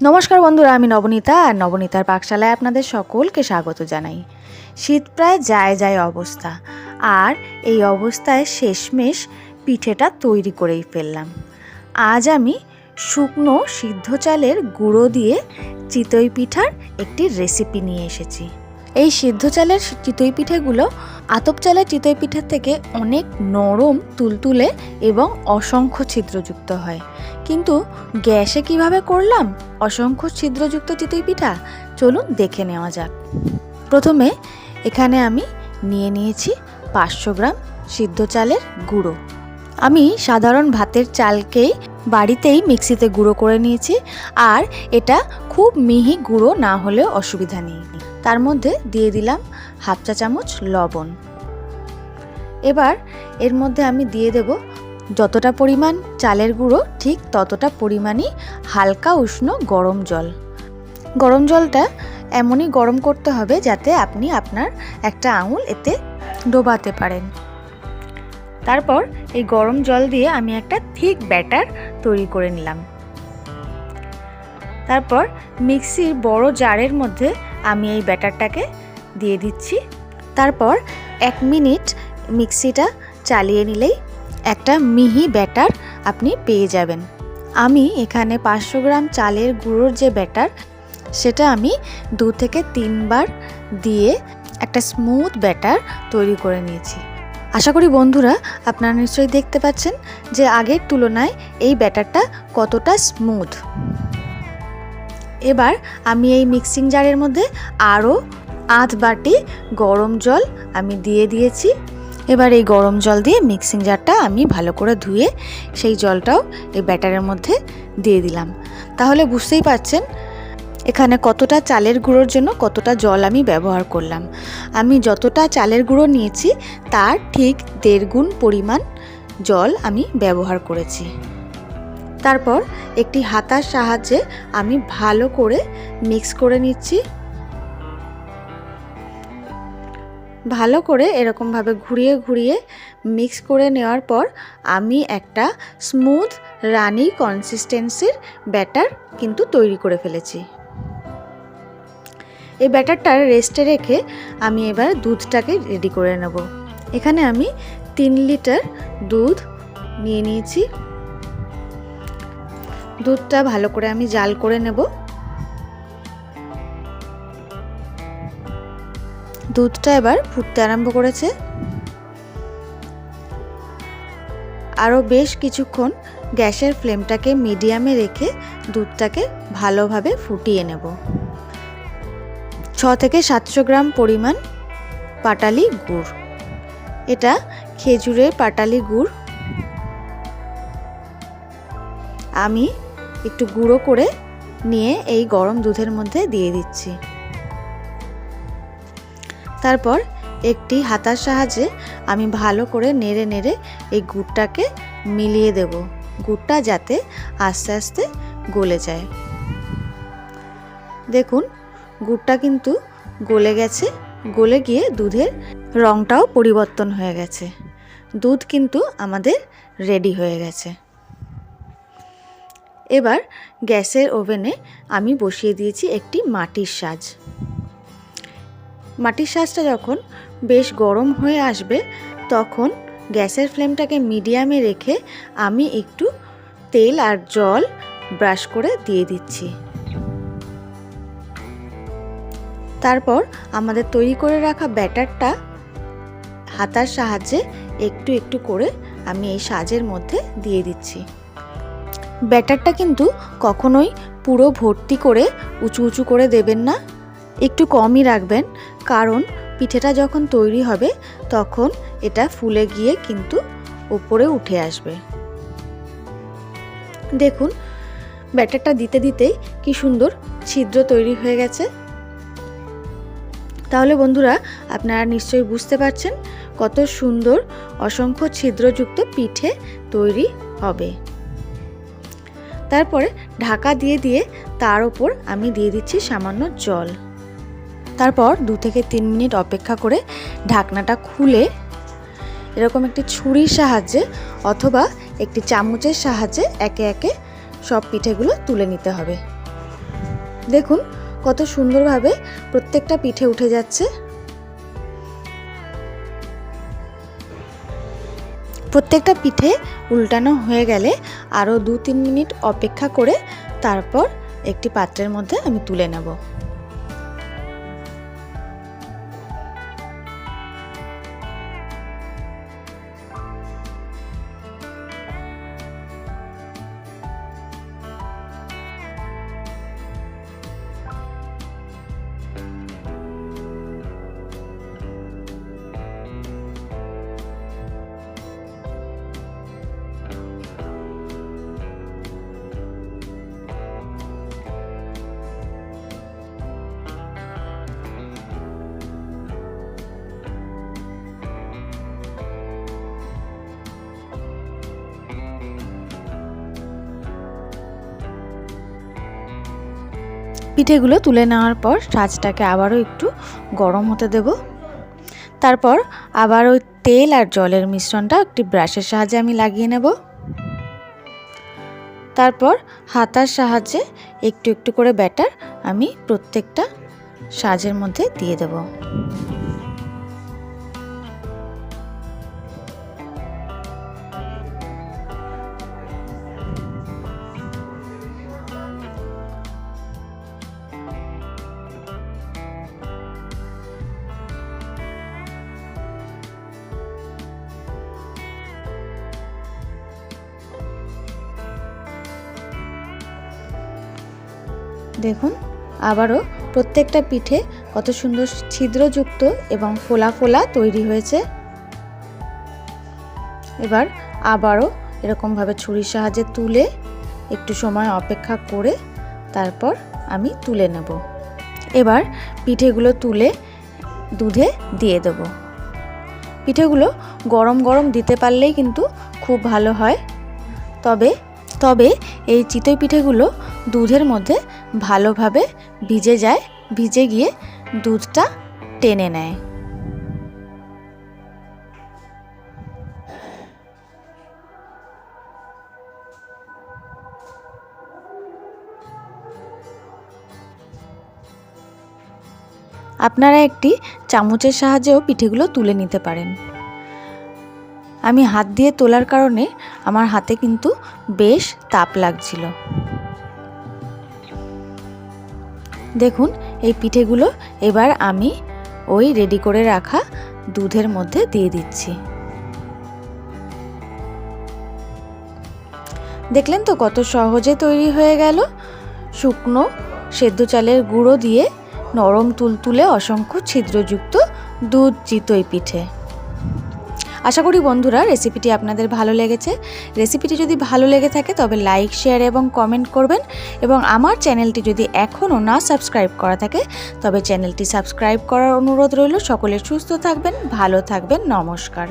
নমস্কার বন্ধুরা, আমি নবনীতা আর নবনীতার পাকশালায় আপনাদের সকলকে স্বাগত জানাই। শীত প্রায় যায় যায় অবস্থা, আর এই অবস্থায় শেষমেশ পিঠেটা তৈরি করেই ফেললাম। আজ আমি শুকনো সিদ্ধ চালের গুঁড়ো দিয়ে চিতই পিঠার একটি রেসিপি নিয়ে এসেছি। এই সিদ্ধ চালের চিতই পিঠেগুলো আতপ চালের চিতই পিঠার থেকে অনেক নরম, তুলতুলে এবং অসংখ্য ছিদ্রযুক্ত হয়। কিন্তু গ্যাসে কিভাবে করলাম অসংখ্য ছিদ্রযুক্ত চিতই পিঠা, চলুন দেখে নেওয়া যাক। প্রথমে এখানে আমি নিয়ে নিয়েছি 500 গ্রাম সিদ্ধ চালের গুঁড়ো। আমি সাধারণ ভাতের চালকেই বাড়িতেই মিক্সিতে গুঁড়ো করে নিয়েছি, আর এটা খুব মিহি গুঁড়ো না হলেও অসুবিধা নেই। তার মধ্যে দিয়ে দিলাম হাফ চা চামচ লবণ। এবার এর মধ্যে আমি দিয়ে দেব যতটা পরিমাণ চালের গুঁড়ো, ঠিক ততটা পরিমাণই হালকা উষ্ণ গরম জল। গরম জলটা এমনই গরম করতে হবে যাতে আপনি আপনার একটা আঙুল এতে ডোবাতে পারেন। তারপর এই গরম জল দিয়ে আমি একটা থিক ব্যাটার তৈরি করে নিলাম। তারপর মিক্সির বড় জারের মধ্যে আমি এই ব্যাটারটাকে দিয়ে দিচ্ছি। তারপর 1 মিনিট মিক্সিটা চালিয়ে নিলেই একটা মিহি ব্যাটার আপনি পেয়ে যাবেন। আমি এখানে 500 গ্রাম চালের গুঁড়োর যে ব্যাটার, সেটা আমি 2 থেকে 3 বার দিয়ে একটা স্মুথ ব্যাটার তৈরি করে নিয়েছি। আশা করি বন্ধুরা আপনারা নিশ্চয়ই দেখতে পাচ্ছেন যে আগের তুলনায় এই ব্যাটারটা কতটা স্মুথ। এবার আমি এই মিক্সিং জারের মধ্যে আরও আধ বাটি গরম জল আমি দিয়ে দিয়েছি। এবার এই গরম জল দিয়ে মিক্সিং জারটা আমি ভালো করে ধুয়ে সেই জলটাও এই ব্যাটারের মধ্যে দিয়ে দিলাম। তাহলে বুঝতেই পারছেন এখানে কতটা চালের গুঁড়োর জন্য কতটা জল আমি ব্যবহার করলাম। আমি যতটা চালের গুঁড়ো নিয়েছি তার ঠিক 1.5 গুণ পরিমাণ জল আমি ব্যবহার করেছি। তারপর একটি হাতার সাহায্যে আমি ভালো করে মিক্স করে নিচ্ছি। ভালো করে এরকমভাবে ঘুরিয়ে ঘুরিয়ে মিক্স করে নেওয়ার পর আমি একটা স্মুথ রানি কনসিস্টেন্সির ব্যাটার কিন্তু তৈরি করে ফেলেছি। এই ব্যাটারটা রেস্টে রেখে আমি এবার দুধটাকে রেডি করে নেব। এখানে আমি 3 লিটার দুধ নিয়ে নিয়েছি। দুধটা ভালো করে আমি জাল করে নেব। দুধটা এবার ফুটতে আরম্ভ করেছে। আরও বেশ কিছুক্ষণ গ্যাসের ফ্লেমটাকে মিডিয়ামে রেখে দুধটাকে ভালোভাবে ফুটিয়ে নেব। 6 থেকে 700 গ্রাম পরিমাণ পাটালি গুড়, এটা খেজুরের পাটালি গুড় আমি একটু গুঁড়ো করে নিয়ে এই গরম দুধের মধ্যে দিয়ে দিচ্ছি। তারপর একটি হাতার সাহায্যে আমি ভালো করে নেড়ে নেড়ে এই গুড়টাকে মিলিয়ে দেব, গুড়টা যাতে আস্তে আস্তে গলে যায়। দেখুন গুড়টা কিন্তু গলে গেছে, গলে গিয়ে দুধের রঙটাও পরিবর্তন হয়ে গেছে। দুধ কিন্তু আমাদের রেডি হয়ে গেছে। এবার গ্যাসের ওভেনে আমি বসিয়ে দিয়েছি একটি মাটির সাজ। মাটির সাজটা যখন বেশ গরম হয়ে আসবে তখন গ্যাসের ফ্লেমটাকে মিডিয়ামে রেখে আমি একটু তেল আর জল ব্রাশ করে দিয়ে দিচ্ছি। তারপর আমাদের তৈরি করে রাখা ব্যাটারটা হাতার সাহায্যে একটু একটু করে আমি এই সাজের মধ্যে দিয়ে দিচ্ছি। ব্যাটারটা কিন্তু কখনোই পুরো ভর্তি করে উঁচু উঁচু করে দেবেন না, একটু কমই রাখবেন, কারণ পিঠেটা যখন তৈরি হবে তখন এটা ফুলে গিয়ে কিন্তু উপরে উঠে আসবে। দেখুন ব্যাটারটা দিতে দিতেই কি সুন্দর ছিদ্র তৈরি হয়ে গেছে। তাহলে বন্ধুরা আপনারা নিশ্চয়ই বুঝতে পারছেন কত সুন্দর অসংখ্য ছিদ্রযুক্ত পিঠে তৈরি হবে। তারপরে ঢাকা দিয়ে দিয়ে তার উপর আমি দিয়ে দিচ্ছি সামান্য জল। তারপর 2 থেকে 3 মিনিট অপেক্ষা করে ঢাকনাটা খুলে এরকম একটি ছুরির সাহায্যে অথবা একটি চামচের সাহায্যে একে একে সব পিঠেগুলো তুলে নিতে হবে। দেখুন কত সুন্দরভাবে প্রত্যেকটা পিঠে উঠে যাচ্ছে। প্রত্যেকটা পিঠে উল্টানো হয়ে গেলে আরও 2-3 মিনিট অপেক্ষা করে তারপর একটি পাত্রের মধ্যে আমি তুলে নেব। পিঠেগুলো তুলে নেওয়ার পর সাজটাকে আবারও একটু গরম হতে দেব। তারপর আবার ওই তেল আর জলের মিশ্রণটা একটি ব্রাশের সাহায্যে আমি লাগিয়ে নেব। তারপর হাতার সাহায্যে একটু একটু করে ব্যাটার আমি প্রত্যেকটা সাজের মধ্যে দিয়ে দেব। দেখুন আবারও প্রত্যেকটা পিঠে কত সুন্দর ছিদ্রযুক্ত এবং ফোলা ফোলা তৈরি হয়েছে। এবার আবারও এরকমভাবে ছুরির সাহায্যে তুলে একটু সময় অপেক্ষা করে তারপর আমি তুলে নেব। এবার পিঠেগুলো তুলে দুধে দিয়ে দেব। পিঠেগুলো গরম গরম দিতে পারলেই কিন্তু খুব ভালো হয়। তবে এই চিতই পিঠেগুলো দুধের মধ্যে ভালোভাবে ভিজে যায়, ভিজে গিয়ে দুধটা টেনে নেয়। আপনারা একটি চামচের সাহায্যেও পিঠেগুলো তুলে নিতে পারেন। আমি হাত দিয়ে তোলার কারণে আমার হাতে কিন্তু বেশ তাপ লাগছিল। দেখুন এই পিঠেগুলো এবার আমি ওই রেডি করে রাখা দুধের মধ্যে দিয়ে দিচ্ছি। দেখলেন তো কত সহজে তৈরি হয়ে গেল। শুকনো সেদ্ধ চালের গুঁড়ো দিয়ে নরম তুলতুলে অসংখ্য ছিদ্রযুক্ত দুধ চিতই পিঠে। আশা করি বন্ধুরা রেসিপিটি আপনাদের ভালো লেগেছে। রেসিপিটি যদি ভালো লেগে থাকে তবে লাইক, শেয়ার এবং কমেন্ট করবেন এবং আমার চ্যানেলটি যদি এখনও না সাবস্ক্রাইব করা থাকে তবে চ্যানেলটি সাবস্ক্রাইব করার অনুরোধ রইল। সকলে সুস্থ থাকবেন, ভালো থাকবেন। নমস্কার।